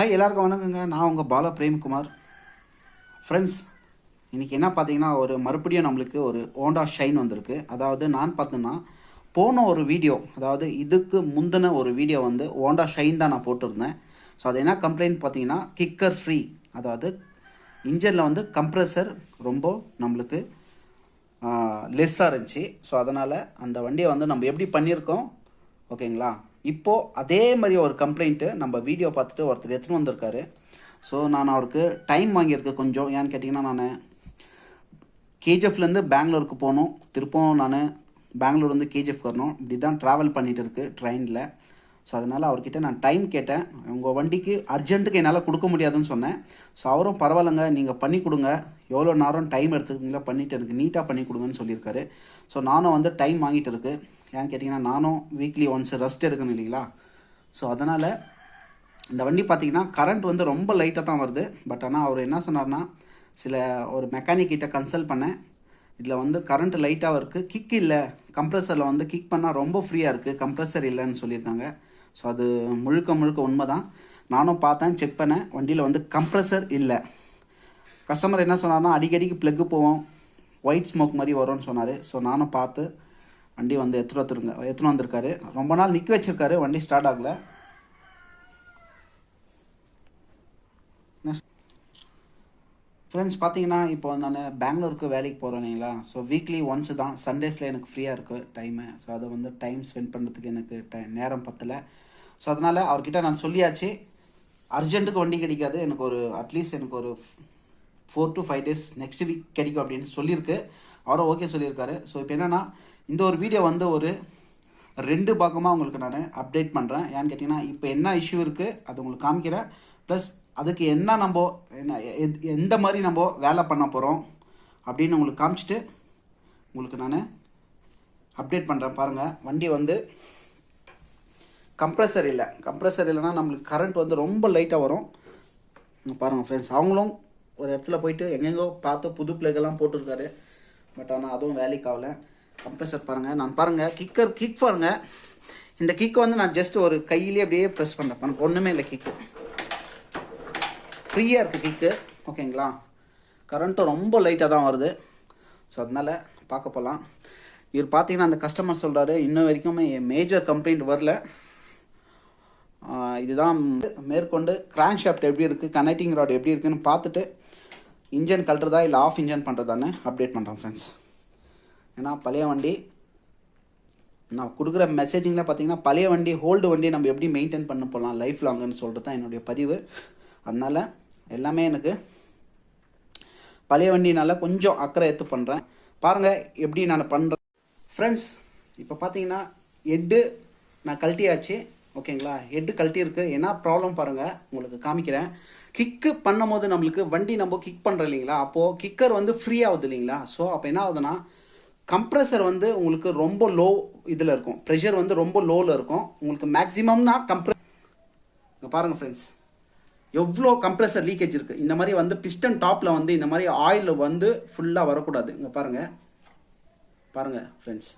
Hi எல்லாருக்கும் வணக்கங்க. நான் உங்கள் பாலா பிரேம்குமார். ஃப்ரெண்ட்ஸ், இன்றைக்கி என்ன பார்த்தீங்கன்னா மறுபடியும் நம்மளுக்கு ஒரு ஹோண்டா ஷைன் வந்திருக்கு. அதாவது நான் பார்த்தேன்னா போன ஒரு வீடியோ, அதாவது இதுக்கு முந்தின ஒரு வீடியோ ஹோண்டா ஷைன் தான் நான் போட்டிருந்தேன். ஸோ அது என்ன கம்ப்ளைண்ட் பார்த்தீங்கன்னா கிக்கர் ஃப்ரீ, அதாவது இன்ஜினில் கம்ப்ரெசர் ரொம்ப நம்மளுக்கு லெஸ்ஸாக இருந்துச்சு. ஸோ அதனால் அந்த வண்டியை நம்ம எப்படி பண்ணியிருக்கோம் ஓகேங்களா. இப்போது அதே மாதிரி ஒரு கம்ப்ளைண்ட்டு நம்ம வீடியோ பார்த்துட்டு ஒருத்தர் எடுத்துன்னு வந்திருக்காரு. ஸோ நான் அவருக்கு டைம் வாங்கியிருக்கேன் கொஞ்சம். ஏன்னு கேட்டிங்கன்னா, நான் கேஜிஎஃப்லேருந்து பெங்களூருக்கு போகணும், திருப்பவும் நான் பெங்களூர்லேருந்து கேஜிஎஃப் வரணும். இப்படி தான் ட்ராவல் பண்ணிகிட்டு இருக்கு ட்ரெயினில். ஸோ அதனால் அவர்கிட்ட நான் டைம் கேட்டேன். உங்கள் வண்டிக்கு அர்ஜென்ட்டுக்கு என்னால் கொடுக்க முடியாதுன்னு சொன்னேன். ஸோ அவரும் பரவாயில்லைங்க, நீங்கள் பண்ணி கொடுங்க, எவ்வளோ நேரம் டைம் எடுத்துக்கிங்களா பண்ணிவிட்டு எனக்கு நீட்டாக பண்ணி கொடுங்கன்னு சொல்லியிருக்காரு. ஸோ நானும் டைம் வாங்கிட்டு இருக்கு. ஏன்னு கேட்டிங்கன்னா, நானும் வீக்லி ஒன்ஸ் ரெஸ்ட் எடுக்கணும் இல்லைங்களா. ஸோ அதனால் இந்த வண்டி பார்த்திங்கன்னா கரண்ட் ரொம்ப லைட்டாக தான் வருது. பட் ஆனால் அவர் என்ன சொன்னார்னா, ஒரு மெக்கானிக் கிட்ட கன்சல்ட் பண்ணேன். இதில் கரண்ட் லைட்டாக இருக்குது, கிக் இல்லை, கம்ப்ரெசரில் கிக் பண்ணால் ரொம்ப ஃப்ரீயாக இருக்குது, கம்ப்ரெசர் இல்லைன்னு சொல்லியிருக்காங்க. ஸோ அது முழுக்க உண்மை தான். நானும் பார்த்தேன், செக் பண்ணேன், வண்டியில் கம்ப்ரெசர் இல்லை. கஸ்டமர் என்ன சொன்னார்னா, அடிக்கடிக்கு ப்ளக்கு போவோம், ஒயிட் ஸ்மோக் மாதிரி வரும்னு சொன்னார். ஸோ நானும் பார்த்து வண்டி எடுத்துகிட்டு வந்திருக்காரு. ரொம்ப நாள் நிற்க வச்சுருக்காரு, வண்டி ஸ்டார்ட் ஆகலை. ஃப்ரெண்ட்ஸ் பார்த்தீங்கன்னா, இப்போ நான் பெங்களூருக்கு வேலைக்கு போகிறேன் இல்லைங்களா. ஸோ வீக்லி ஒன்ஸ் தான், சண்டேஸில் எனக்கு ஃப்ரீயாக இருக்குது டைமு. ஸோ அதை டைம் ஸ்பெண்ட் பண்ணுறதுக்கு எனக்கு நேரம் பத்தலை. ஸோ அதனால் அவர்கிட்ட நான் சொல்லியாச்சு, அர்ஜென்ட்டுக்கு வண்டி கிடைக்காது, அட்லீஸ்ட் எனக்கு ஒரு 4 to 5 days நெக்ஸ்ட் வீக் கிடைக்கும் அப்படின்னு சொல்லியிருக்கு. அவரும் ஓகே சொல்லியிருக்காரு. ஸோ இப்போ என்னென்னா, இந்த ஒரு வீடியோ ஒரு 2 பாகமாக உங்களுக்கு நான் அப்டேட் பண்ணுறேன். ஏன்னு கேட்டிங்கன்னா, இப்போ என்ன இஷ்யூ இருக்குது அது உங்களுக்கு காமிக்கிறேன். ப்ளஸ் அதுக்கு எந்த மாதிரி நம்ம வேலை பண்ண போகிறோம் அப்படின்னு உங்களுக்கு காமிச்சிட்டு உங்களுக்கு நான் அப்டேட் பண்ணுறேன். பாருங்கள், வண்டி கம்ப்ரெசர் இல்லைன்னா நம்மளுக்கு கரண்ட் ரொம்ப லைட்டாக வரும். பாருங்கள் ஃப்ரெண்ட்ஸ், அவங்களும் ஒரு இடத்துல போயிட்டு எங்கெங்கோ பார்த்து புது பிளேக்கெல்லாம் போட்டிருக்காரு. பட் ஆனால் அதுவும் வேலைக்கு ஆகலை. கம்ப்ரெசர் பாருங்கள், கிக் பாருங்கள். இந்த கிக்கை நான் ஜஸ்ட் ஒரு கையிலே அப்படியே ப்ரெஸ் பண்ணுறேன். ஒன்றுமே இல்லை, கிக்கு ஃப்ரீயாக இருக்குது கிக்கு ஓகேங்களா. கரண்ட்டும் ரொம்ப லைட்டாக தான் வருது. ஸோ அதனால் பார்க்க போகலாம். இவர் பார்த்தீங்கன்னா, அந்த கஸ்டமர் சொல்கிறாரு, இன்னும் வரைக்குமே மேஜர் கம்ப்ளைண்ட் வரல. இதுதான் மேற்கொண்டு கிராங்க் ஷாஃப்ட் எப்படி இருக்குது, கனெக்டிங் ராட் எப்படி இருக்குதுன்னு பார்த்துட்டு இன்ஜின் கழட்டுறதா இல்லை ஆஃப் இன்ஜின் பண்ணுறதான்னு அப்டேட் பண்ணுறேன் ஃப்ரெண்ட்ஸ். ஏன்னா பழைய வண்டி நான் கொடுக்குற மெசேஜிங்கில் பார்த்தீங்கன்னா, பழைய வண்டி ஹோல்டு வண்டி நம்ம எப்படி மெயின்டைன் பண்ண போகலாம் லைஃப் லாங்குன்னு சொல்கிறது தான் என்னுடைய பதிவு. அதனால் எல்லாமே எனக்கு பழைய வண்டினால கொஞ்சம் அக்கறை எடுத்து பண்ணுறேன். பாருங்கள் எப்படி நான் பண்ணுறேன் ஃப்ரெண்ட்ஸ். இப்போ பார்த்தீங்கன்னா ஹெட்டு நான் கழட்டியாச்சு ஓகேங்களா. ஹெட்டு கழட்டி இருக்குது. என்ன ப்ராப்ளம் பாருங்கள், உங்களுக்கு காமிக்கிறேன். கிக்கு பண்ணும் போது நம்மளுக்கு வண்டி நம்ம கிக் பண்ணுறோம் இல்லைங்களா, அப்போது கிக்கர் ஃப்ரீ ஆகுது இல்லைங்களா. ஸோ அப்போ என்ன ஆகுதுன்னா, கம்ப்ரெசர் உங்களுக்கு ரொம்ப லோ இதில் இருக்கும், ப்ரெஷர் ரொம்ப லோவில் இருக்கும். உங்களுக்கு மேக்ஸிமம்னா இங்கே பாருங்கள் ஃப்ரெண்ட்ஸ், எவ்வளோ கம்ப்ரெசர் லீக்கேஜ் இருக்குது. இந்த மாதிரி பிஸ்டன் டாப்பில் இந்த மாதிரி ஆயில் ஃபுல்லாக வரக்கூடாது. இங்கே பாருங்கள் ஃப்ரெண்ட்ஸ்,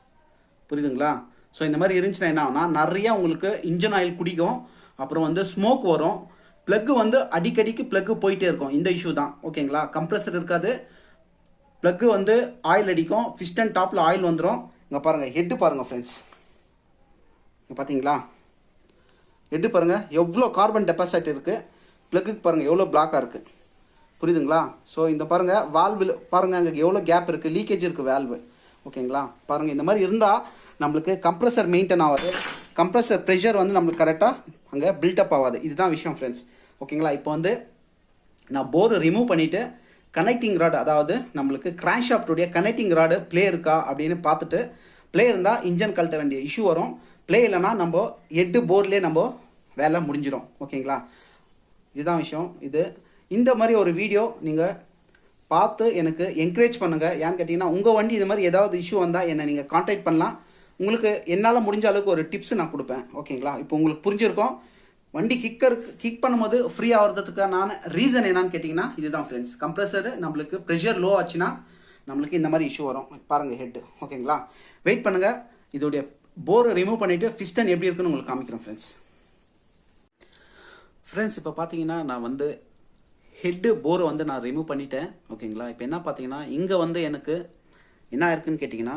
புரியுதுங்களா. ஸோ இந்த மாதிரி இருந்துச்சுன்னா என்ன ஆகுனா, நிறையா உங்களுக்கு இன்ஜின் ஆயில் குடிக்கும், அப்புறம் ஸ்மோக் வரும், ப்ளக்கு அடிக்கடிக்கு ப்ளக்கு போயிட்டே இருக்கும். இந்த இஷ்யூ தான் ஓகேங்களா. கம்ப்ரெசர் இருக்காது, ப்ளக்கு ஆயில் அடிக்கும், பிஸ்டன் டாப்பில் ஆயில் வந்துடும். இங்கே பாருங்கள், ஹெட்டு பாருங்கள் ஃப்ரெண்ட்ஸ், இங்கே பார்த்தீங்களா ஹெட்டு பாருங்கள் எவ்வளோ கார்பன் டெபாசிட் இருக்குது. ப்ளக்குக்கு பாருங்கள் எவ்வளோ பிளாக்காக இருக்குது, புரியுதுங்களா. ஸோ இந்த பாருங்கள் வால்வு பாருங்கள், அங்கே எவ்வளோ கேப் இருக்குது, லீக்கேஜ் இருக்குது வேல்வு ஓகேங்களா. பாருங்கள், இந்த மாதிரி இருந்தால் நம்மளுக்கு கம்ப்ரெசர் மெயின்டைன் ஆகாது, கம்ப்ரெசர் ப்ரெஷர் நம்மளுக்கு கரெக்டாக அங்கே பில்டப் ஆகாது. இதுதான் விஷயம் ஃப்ரெண்ட்ஸ் ஓகேங்களா. இப்போ நான் போர்டு ரிமூவ் பண்ணிவிட்டு கனெக்டிங் ராடு, அதாவது நம்மளுக்கு கிராங்க் ஷாஃப்டுடைய கனெக்டிங் ராடு ப்ளே இருக்கா அப்படின்னு பார்த்துட்டு, ப்ளே இருந்தால் இன்ஜின் கழட்ட வேண்டிய இஷ்யூ வரும், ப்ளே இல்லைனா நம்ம ஹெட்டு போர்ட்லேயே நம்ம வேலை முடிஞ்சிடும் ஓகேங்களா. இதுதான் விஷயம். இந்த மாதிரி ஒரு வீடியோ நீங்கள் பார்த்து எனக்கு என்கரேஜ் பண்ணுங்கள். ஏன்னு கேட்டிங்கன்னா, உங்கள் வண்டி இது மாதிரி ஏதாவது இஷ்யூ வந்தால் என்னை நீங்கள் கான்டாக்ட் பண்ணலாம். உங்களுக்கு என்னால் முடிஞ்ச அளவுக்கு ஒரு டிப்ஸ் நான் கொடுப்பேன் ஓகேங்களா. இப்போ உங்களுக்கு புரிஞ்சிருக்கும், வண்டி கிக் பண்ணும்போது ஃப்ரீ ஆகிறதுக்கான ரீசன் என்னன்னு கேட்டிங்கன்னா, இதுதான் ஃப்ரெண்ட்ஸ். கம்ப்ரெசர் நம்மளுக்கு ப்ரெஷர் லோ ஆச்சுன்னா நம்மளுக்கு இந்த மாதிரி இஷ்யூ வரும். பாருங்கள் ஹெட்டு ஓகேங்களா. வெயிட் பண்ணுங்கள், இதோடைய போரை ரிமூவ் பண்ணிவிட்டு பிஸ்டன் எப்படி இருக்குன்னு உங்களுக்கு காமிக்கிறேன் ஃப்ரெண்ட்ஸ். ஃப்ரெண்ட்ஸ் இப்போ பார்த்தீங்கன்னா நான் வந்து ஹெட்டு போரை வந்து நான் ரிமூவ் பண்ணிட்டேன். ஓகேங்களா, இப்போ என்ன பார்த்தீங்கன்னா இங்கே வந்து எனக்கு என்ன இருக்குன்னு கேட்டிங்கன்னா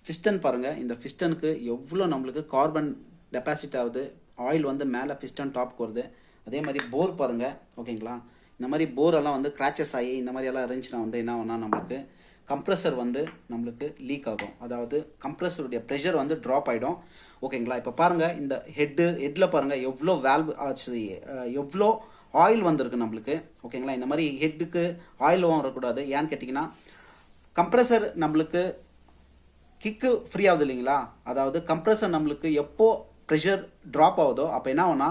ஃபிஸ்டன் பாருங்கள். இந்த ஃபிஸ்டனுக்கு எவ்வளோ நம்மளுக்கு கார்பன் டெபாசிட் ஆகுது, ஆயில் வந்து மேலே ஃபிஸ்டன் டாப்க்கு வருது. அதே மாதிரி போர் பாருங்கள். ஓகேங்களா, இந்த மாதிரி போரெல்லாம் வந்து கிராச்சஸ் ஆகி இந்த மாதிரி எல்லாம் இருந்துச்சுன்னா வந்து என்ன ஆகும்னா நம்மளுக்கு கம்ப்ரெசர் வந்து நம்மளுக்கு லீக் ஆகும். அதாவது கம்ப்ரெசருடைய ப்ரெஷர் வந்து ட்ராப் ஆகிடும். ஓகேங்களா, இப்போ பாருங்கள் இந்த ஹெட்டில் பாருங்கள் எவ்வளோ வேல்வ் ஆச்சு, எவ்வளோ ஆயில் வந்திருக்கு நம்மளுக்கு. ஓகேங்களா, இந்த மாதிரி ஹெட்டுக்கு ஆயில் வரக்கூடாது. ஏன்னு கேட்டிங்கன்னா கம்ப்ரெசர் நம்மளுக்கு கிக்கு ஃப்ரீ ஆகுது இல்லைங்களா. அதாவது கம்ப்ரெசர் நம்மளுக்கு எப்போ ப்ரெஷர் ட்ராப் ஆகுதோ அப்போ என்ன ஆகும்னா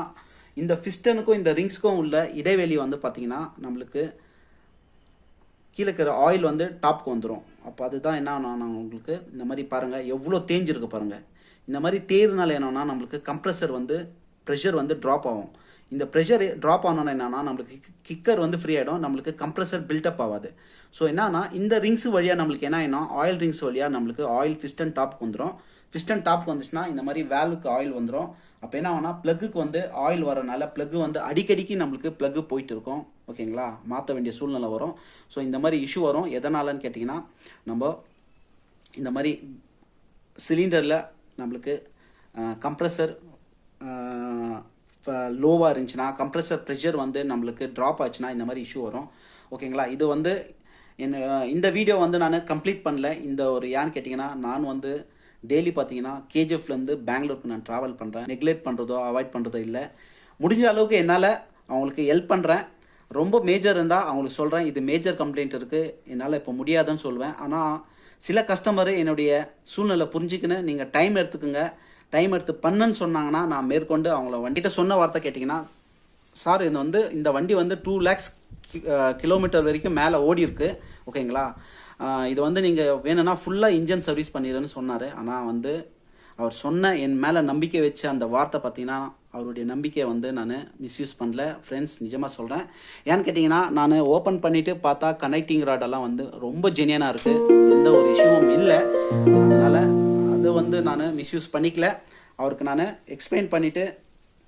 இந்த ஃபிஸ்டனுக்கும் இந்த ரிங்ஸ்க்கும் உள்ள இடைவெளி வந்து பார்த்திங்கன்னா நம்மளுக்கு கீழே இருக்கிற ஆயில் வந்து டாப்க்கு வந்துடும். அப்போ அதுதான் என்ன ஆகும்னா உங்களுக்கு இந்த மாதிரி பாருங்கள் எவ்வளோ தேஞ்சிருக்கு பாருங்கள். இந்த மாதிரி தேர்னால என்னன்னா நம்மளுக்கு கம்ப்ரெசர் வந்து ப்ரெஷர் வந்து ட்ராப் ஆகும். இந்த ப்ரெஷர் ட்ராப் ஆனோன்னா என்னன்னா நம்மளுக்கு கிக்கர் வந்து ஃப்ரீ ஆகிடும், நம்மளுக்கு கம்ப்ரெசர் பில்டப் ஆகாது. ஸோ என்னன்னா இந்த ரிங்ஸ் வழியாக நம்மளுக்கு என்ன ஆகிடும், ஆயில் ரிங்ஸ் வழியாக நம்மளுக்கு ஆயில் ஃபிஸ்டன் டாப்க்கு வந்துடும். ஃபிஸ்டன் டாப்க்கு வந்துச்சுன்னா இந்த மாதிரி வேல்வுக்கு ஆயில் வந்துடும். அப்போ என்ன ஆகும்னா ப்ளக்குக்கு வந்து ஆயில் வரனால ப்ளக்கு வந்து அடிக்கடிக்கு நம்மளுக்கு ப்ளக்கு போயிட்டு இருக்கும். ஓகேங்களா, மாற்ற வேண்டிய சூழ்நிலை வரும். ஸோ இந்த மாதிரி இஷ்யூ வரும். எதனாலன்னு கேட்டிங்கன்னா நம்ம இந்த மாதிரி சிலிண்டரில் நம்மளுக்கு கம்ப்ரெசர் லோவாக இருந்துச்சுன்னா, கம்ப்ரெசர் ப்ரெஷர் வந்து நம்மளுக்கு ட்ராப் ஆச்சுன்னா இந்த மாதிரி இஷ்யூ வரும். ஓகேங்களா, இது வந்து இந்த வீடியோ வந்து நான் கம்ப்ளீட் பண்ணல. இந்த ஒரு ஏன்னு கேட்டிங்கன்னா நான் வந்து டெய்லி பார்த்தீங்கன்னா கேஜிஎஃப்லேருந்து பெங்களூருக்கு நான் ட்ராவல் பண்ணுறேன். நெக்லெக்ட் பண்ணுறதோ அவாய்ட் பண்ணுறதோ இல்லை. முடிஞ்ச அளவுக்கு என்னால் அவங்களுக்கு ஹெல்ப் பண்ணுறேன். ரொம்ப மேஜர் இருந்தால் அவங்களுக்கு சொல்கிறேன் இது மேஜர் கம்ப்ளைண்ட் இருக்குது, என்னால் இப்போ முடியாதுன்னு சொல்லுவேன். ஆனால் சில கஸ்டமரு என்னுடைய சூழ்நிலை புரிஞ்சுக்கின்னு நீங்கள் டைம் எடுத்துக்குங்க, டைம் எடுத்து பண்ணுன்னு சொன்னாங்கன்னா நான் மேற்கொண்டு அவங்கள வண்டிகிட்ட சொன்ன வார்த்தை கேட்டிங்கன்னா, சார் இது வந்து இந்த வண்டி வந்து 2 lakhs கிலோமீட்டர் வரைக்கும் மேலே ஓடி இருக்கு. ஓகேங்களா, இது வந்து நீங்கள் வேணும்னா ஃபுல்லாக இன்ஜின் சர்வீஸ் பண்ணிடுன்னு சொன்னார். ஆனால் வந்து அவர் சொன்ன என் மேலே நம்பிக்கை வச்ச அந்த வார்த்தை பார்த்தீங்கன்னா அவருடைய நம்பிக்கையை வந்து நான் மிஸ்யூஸ் பண்ணல ஃப்ரெண்ட்ஸ், நிஜமாக சொல்கிறேன். ஏன்னு கேட்டிங்கன்னா நான் ஓப்பன் பண்ணிவிட்டு பார்த்தா கனெக்டிங் ராடெல்லாம் வந்து ரொம்ப ஜெனியனாக இருக்குது, எந்த ஒரு இஷ்யூவும் இல்லை. அதனால் அது வந்து நான் மிஸ்யூஸ் பண்ணிக்கல. அவருக்கு நான் எக்ஸ்பிளைன் பண்ணிவிட்டு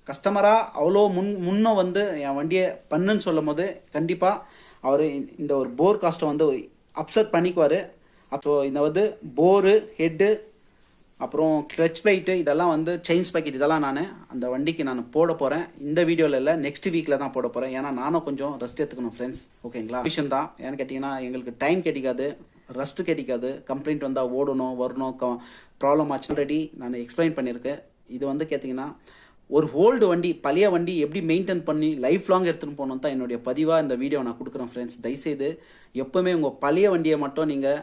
கஸ்டமராக அவ்வளோ முன்னே வந்து என் வண்டியை பண்ணுன்னு சொல்லும் போது கண்டிப்பாக அவர் இந்த ஒரு போர் காஸ்ட்டை வந்து அப்செட் பண்ணிக்குவார். அப்போ இந்த வந்து போரு ஹெட்டு அப்புறம் கிளச் பிளேட்டு இதெல்லாம் வந்து செயின்ஸ் பாக்கெட் இதெல்லாம் நான் அந்த வண்டிக்கு நான் போட போகிறேன். இந்த வீடியோவில் இல்லை, நெக்ஸ்ட் வீக்கில் தான் போட போகிறேன். ஏன்னா நானும் கொஞ்சம் ரெஸ்ட் எடுத்துக்கணும் ஃப்ரெண்ட்ஸ். ஓகேங்களா, விஷயம் தான். ஏன்னு கேட்டிங்கன்னா எங்களுக்கு டைம் கிடைக்காது, ரெஸ்ட்டு கிடைக்காது. கம்ப்ளைண்ட் வந்தால் ஓடணும் வரணும், ப்ராப்ளம் ஆச்சு. ஆல்ரெடி நான் எக்ஸ்பிளைன் பண்ணியிருக்கேன். இது வந்து கேட்டிங்கன்னா ஒரு ஓல்டு வண்டி பழைய வண்டி எப்படி மெயின்டைன் பண்ணி லைஃப் லாங் எடுத்துகிட்டு போகணும் தான் என்னுடைய பதிவாக இந்த வீடியோ நான் கொடுக்குறேன் ஃப்ரெண்ட்ஸ். தயவுசெய்து எப்போவுமே உங்கள் பழைய வண்டியை மட்டும் நீங்கள்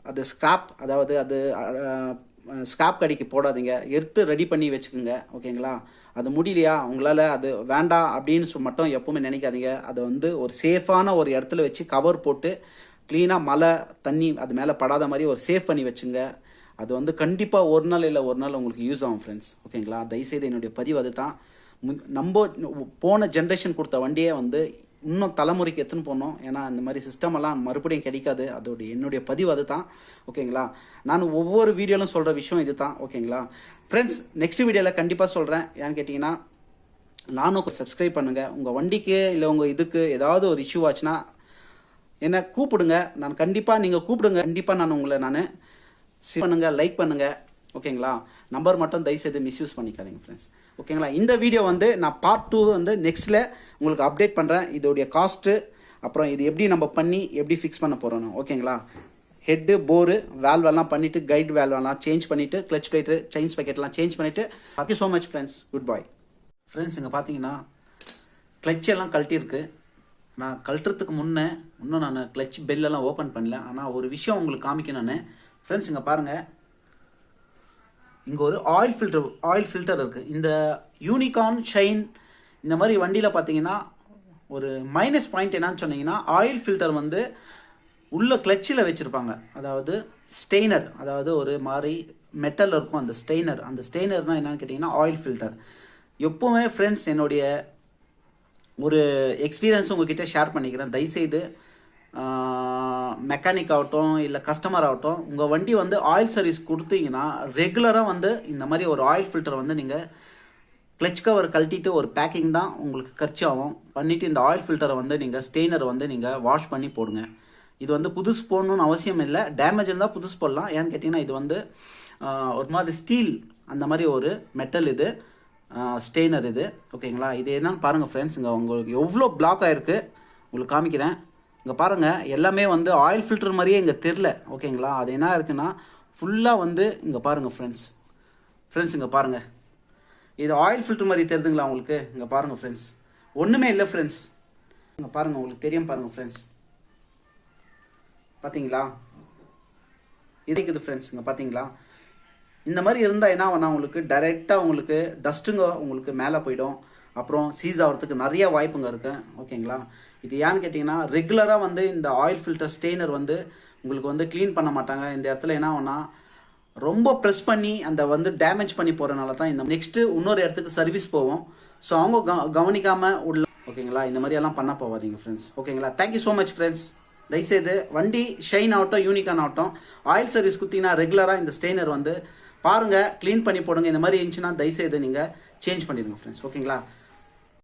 அது ஸ்கிராப், அதாவது அது ஸ்கிராப் கடைக்கு போடாதீங்க, எடுத்து ரெடி பண்ணி வச்சுக்கோங்க. ஓகேங்களா, அது முடியலையா உங்களால் அது வேண்டாம் அப்படின்னு மட்டும் எப்போவுமே நினைக்காதீங்க. அதை வந்து ஒரு சேஃபான ஒரு இடத்துல வச்சு கவர் போட்டு க்ளீனாக மழை தண்ணி அது மேலே படாத மாதிரி ஒரு சேஃப் பண்ணி வச்சுங்க. அது வந்து கண்டிப்பாக ஒரு நாள் இல்லை ஒரு நாள் உங்களுக்கு யூஸ் ஆகும் ஃப்ரெண்ட்ஸ். ஓகேங்களா, தயவுசெய்து என்னுடைய பதிவு அது தான். நம்ம போன ஜென்ரேஷன் கொடுத்த வண்டியை வந்து இன்னும் தலைமுறைக்கு எடுத்துன்னு போனோம். ஏன்னா இந்த மாதிரி சிஸ்டமெல்லாம் மறுபடியும் கிடைக்காது. அதோடைய என்னுடைய பதிவு அது தான். ஓகேங்களா, நான் ஒவ்வொரு வீடியோலும் சொல்கிற விஷயம் இது தான். ஓகேங்களா ஃப்ரெண்ட்ஸ், நெக்ஸ்ட் வீடியோவில் கண்டிப்பாக சொல்கிறேன். ஏன்னு கேட்டிங்கன்னா நானும் சப்ஸ்கிரைப் பண்ணுங்கள். உங்கள் வண்டிக்கு இல்லை உங்கள் இதுக்கு ஏதாவது ஒரு இஷ்யூ ஆச்சுன்னா என்னை கூப்பிடுங்க. நான் கண்டிப்பாக நீங்கள் கூப்பிடுங்க, கண்டிப்பாக நான் உங்களை நான் பண்ணுங்கள், லைக் பண்ணுங்கள். ஓகேங்களா, நம்பர் மட்டும் தயவுசெய்து மிஸ்யூஸ் பண்ணிக்காதீங்க ஃப்ரெண்ட்ஸ். ஓகேங்களா, இந்த வீடியோ வந்து நான் பார்ட் 2 வந்து நெக்ஸ்ட்டில் உங்களுக்கு அப்டேட் பண்ணுறேன். இதோடைய காஸ்ட்டு அப்புறம் இது எப்படி நம்ம பண்ணி எப்படி ஃபிக்ஸ் பண்ண போகிறோன்னு. ஓகேங்களா, ஹெட்டு போரு வேல்வெல்லாம் பண்ணிவிட்டு கைட் வேல்வெல்லாம் சேஞ்ச் பண்ணிவிட்டு கிளச் பிளேட்டு செயின்ஸ் பாக்கெட்லாம் சேஞ்ச் பண்ணிவிட்டு. Thank you so much friends, good bye friends. இங்கே பார்த்தீங்கன்னா கிளச் எல்லாம் கழட்டியிருக்கு. நான் கழட்டுறதுக்கு முன்னே இன்னும் நான் கிளச் பெல்லெல்லாம் ஓப்பன் பண்ணல. ஆனால் ஒரு விஷயம் உங்களுக்கு காமிக்கணும் நான் ஃப்ரெண்ட்ஸ். இங்கே பாருங்கள், இங்கே ஒரு ஆயில் ஃபில்டர் இருக்குது. இந்த யூனிகார்ன் ஷைன் இந்த மாதிரி வண்டியில் பார்த்தீங்கன்னா ஒரு மைனஸ் பாயிண்ட் என்னன்னு சொன்னீங்கன்னா ஆயில் ஃபில்டர் வந்து உள்ள கிளச்சில் வச்சுருப்பாங்க. அதாவது ஸ்டெய்னர், அதாவது ஒரு மாதிரி மெட்டல் இருக்கும் அந்த ஸ்டெய்னர்னால் என்னென்னு கேட்டிங்கன்னா ஆயில் ஃபில்டர். எப்போவுமே ஃப்ரெண்ட்ஸ் என்னுடைய ஒரு எக்ஸ்பீரியன்ஸ் உங்ககிட்ட ஷேர் பண்ணிக்கிறேன். தயவுசெய்து மெக்கானிக் ஆகட்டும் இல்லை கஸ்டமர் ஆகட்டும், உங்கள் வண்டி வந்து ஆயில் சர்வீஸ் கொடுத்தீங்கன்னா ரெகுலராக வந்து இந்த மாதிரி ஒரு ஆயில் ஃபில்டர் வந்து நீங்கள் கிளச் கவர் கழட்டிட்டு ஒரு பேக்கிங் தான் உங்களுக்கு கர்ச்சாகும். பண்ணிவிட்டு இந்த ஆயில் ஃபில்டரை வந்து நீங்கள் ஸ்டெயினர் வந்து நீங்கள் வாஷ் பண்ணி போடுங்க. இது வந்து புதுசு போடணுன்னு அவசியம் இல்லை, டேமேஜ் இருந்தால் புதுசு போடலாம். ஏன்னு கேட்டிங்கன்னா இது வந்து ஒரு மாதிரி ஸ்டீல் அந்த மாதிரி ஒரு மெட்டல் இது ஸ்டெயினர் இது, ஓகேங்களா. இது என்னன்னு பாருங்கள் ஃப்ரெண்ட்ஸ், இங்கே உங்களுக்கு எவ்வளோ பிளாக் ஆகிருக்கு உங்களுக்கு காமிக்கிறேன். இங்கே பாருங்கள், எல்லாமே வந்து ஆயில் ஃபில்டர் மாதிரியே இங்கே தெரில, ஓகேங்களா. அது என்ன இருக்குன்னா ஃபுல்லாக வந்து இங்கே பாருங்கள் ஃப்ரெண்ட்ஸ் இங்கே பாருங்கள், இது ஆயில் ஃபில்டர் மாதிரி தெரியுதுங்களா உங்களுக்கு. இங்கே பாருங்கள் ஃப்ரெண்ட்ஸ், ஒன்றுமே இல்லை ஃப்ரெண்ட்ஸ். இங்கே பாருங்கள், உங்களுக்கு தெரியும் பாருங்கள் ஃப்ரெண்ட்ஸ், பார்த்தீங்களா இருக்குது ஃப்ரெண்ட்ஸ். இங்கே பார்த்தீங்களா, இந்த மாதிரி இருந்தால் என்ன ஆகுனா உங்களுக்கு டைரெக்டாக உங்களுக்கு டஸ்ட்டுங்க உங்களுக்கு மேலே போயிடும், அப்புறம் சீஸ் ஆகிறதுக்கு நிறைய வாய்ப்புங்க இருக்குது, ஓகேங்களா. இது ஏன்னு கேட்டிங்கன்னா ரெகுலராக வந்து இந்த ஆயில் ஃபில்டர் ஸ்டெயினர் வந்து உங்களுக்கு வந்து க்ளீன் பண்ண மாட்டாங்க. இந்த இடத்துல என்ன ஆகுனா ரொம்ப ப்ரெஸ் பண்ணி அந்த வந்து டேமேஜ் பண்ணி போகிறனால தான் இந்த நெக்ஸ்ட்டு இன்னொரு இடத்துக்கு சர்வீஸ் போவோம். ஸோ அவங்க கவனிக்காமல் உள்ள, ஓகேங்களா. இந்த மாதிரியெல்லாம் பண்ண போகாதீங்க ஃப்ரெண்ட்ஸ், ஓகேங்களா. Thank you so much friends. தயவுசெய்து வண்டி ஷைன் ஆகட்டும் யூனிகான் ஆகட்டும், ஆயில் சர்வீஸ் குத்திங்கன்னா ரெகுலராக இந்த ஸ்டெயினர் வந்து பாருங்கள், க்ளீன் பண்ணி போடுங்க. இந்த மாதிரி இருந்துச்சுன்னா தயவுசெய்து நீங்கள் சேஞ்ச் பண்ணிடுங்க ஃப்ரெண்ட்ஸ், ஓகேங்களா.